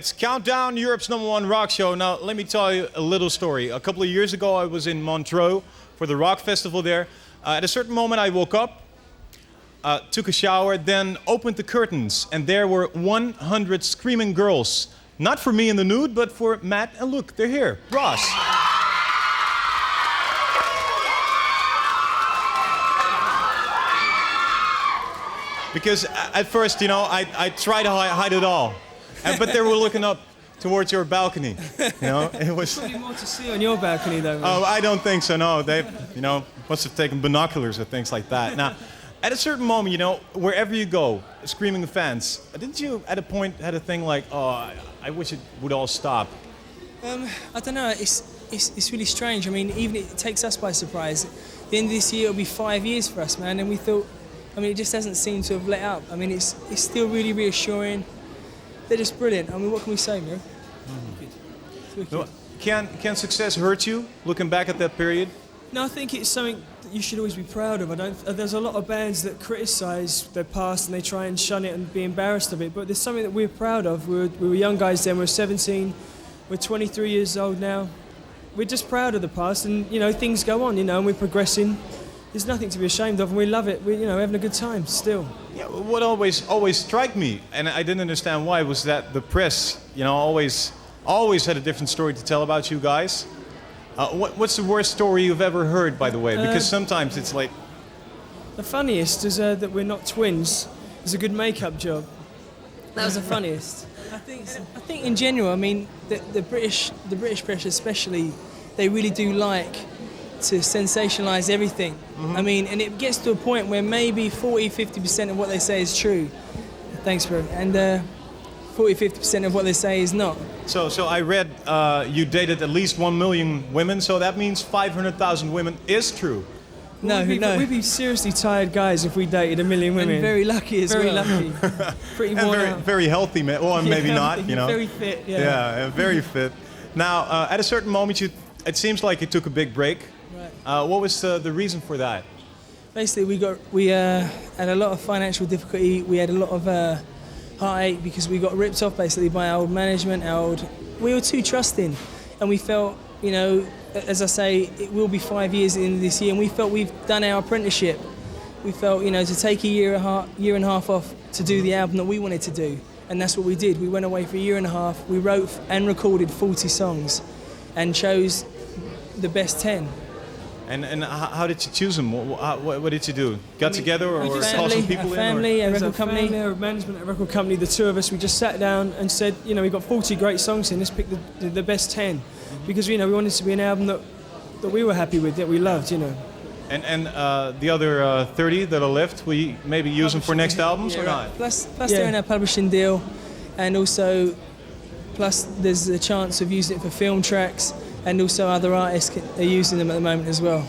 It's Countdown, Europe's #1 rock show. Now, let me tell you a little story. A couple of years ago, I was in Montreux for the rock festival there. At a certain moment, I woke up, took a shower, then opened the curtains, and there were 100 screaming girls. Not for me in the nude, but for Matt, and look, they're here. Ross. Because at first, you know, I tried to hide it all. But they were looking up towards your balcony. You know, it was. Probably more to see on your balcony, though. Oh, I don't think so. No, they, you know, must have taken binoculars or things like that. Now, at a certain moment, you know, wherever you go, screaming fans, didn't you at a point had a thing like, oh, I wish it would all stop? I don't know. It's really strange. I mean, even it takes us by surprise. At the end of this year, it'll be 5 years for us, man, and we thought. I mean, it just hasn't seemed to have let up. I mean, it's still really reassuring. They're just brilliant. I mean, what can we say, man? No, can success hurt you, looking back at that period? No, I think it's something that you should always be proud of. There's a lot of bands that criticise their past and they try and shun it and be embarrassed of it, but there's something that we're proud of. We were young guys then, we were 17, we're 23 years old now. We're just proud of the past and, you know, things go on, you know, and we're progressing. There's nothing to be ashamed of, and we love it. We're, you know, having a good time still. Yeah, what always struck me, and I didn't understand why, was that the press, you know, always had a different story to tell about you guys. What's the worst story you've ever heard, by the way? Because sometimes it's like... The funniest is that we're not twins. It's a good makeup job. That was the funniest. I think in general, I mean, the British press especially, they really do like to sensationalise everything. Mm-hmm. I mean, and it gets to a point where maybe 40-50% of what they say is true. Thanks, bro. And 40-50% of what they say is not. So I read you dated at least 1 million women, so that means 500,000 women is true. No, we'd be seriously tired guys if we dated 1 million women. And very lucky as well. Very lucky. Pretty worn out. Very healthy, or maybe yeah, not, you know. Very fit, yeah. Yeah, very fit. Now, at a certain moment, it seems like you took a big break. Right. What was the reason for that? Basically, we had a lot of financial difficulty. We had a lot of heartache because we got ripped off basically by our old management. We were too trusting, and we felt, you know, as I say, it will be 5 years at the end of this year, and we felt we've done our apprenticeship. We felt, you know, to take a year and a half off to do the album that we wanted to do, and that's what we did. We went away for a year and a half. We wrote and recorded 40 songs, and chose the best 10. And how did you choose them? What did you do? Got together or call some people in? A record company, a management, a record company. The two of us, we just sat down and said, you know, we've got 40 great songs in. Let's pick the best 10, because you know we wanted to be an album that we were happy with, that we loved, you know. And the other 30 that are left, we maybe use them for next albums or not? Plus they're in our publishing deal, and also plus there's a chance of using it for film tracks. And also other artists are using them at the moment as well.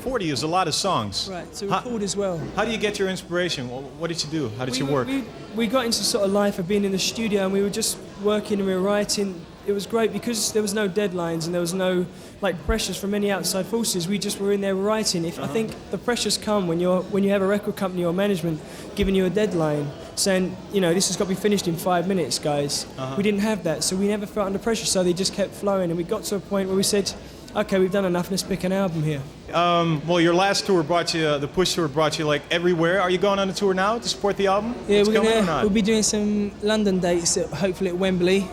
40 is a lot of songs. Right, to record as well. How do you get your inspiration? What did you do? How did you work? We got into sort of life of being in the studio, and we were just working and we were writing. It was great because there was no deadlines and there was no like pressures from any outside forces. We just were in there writing. I think the pressures come when you have a record company or management giving you a deadline, saying, you know, this has got to be finished in 5 minutes, guys. We didn't have that, so we never felt under pressure. So they just kept flowing, and we got to a point where we said, okay, we've done enough. Let's pick an album here. Well, your last tour brought you, the Push tour brought you like everywhere. Are you going on a tour now to support the album? Yeah, we'll be doing some London dates, hopefully at Wembley.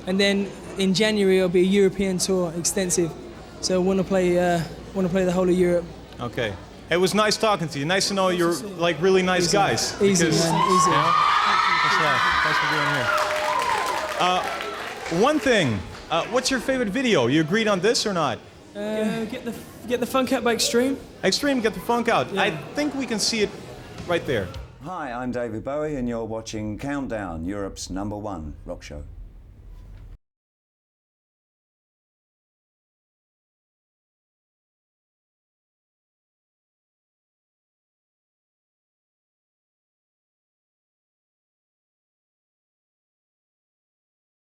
And then in January it'll be a European tour, extensive. So I want to play the whole of Europe. Okay. It was nice talking to you. Nice to know you're like really nice guys. Easy, man. Easy. You know, thanks for being here. One thing. What's your favorite video? You agreed on this or not? Get the Funk Out by Extreme. Extreme, Get the Funk Out. Yeah. I think we can see it right there. Hi, I'm David Bowie, and you're watching Countdown, Europe's #1 rock show.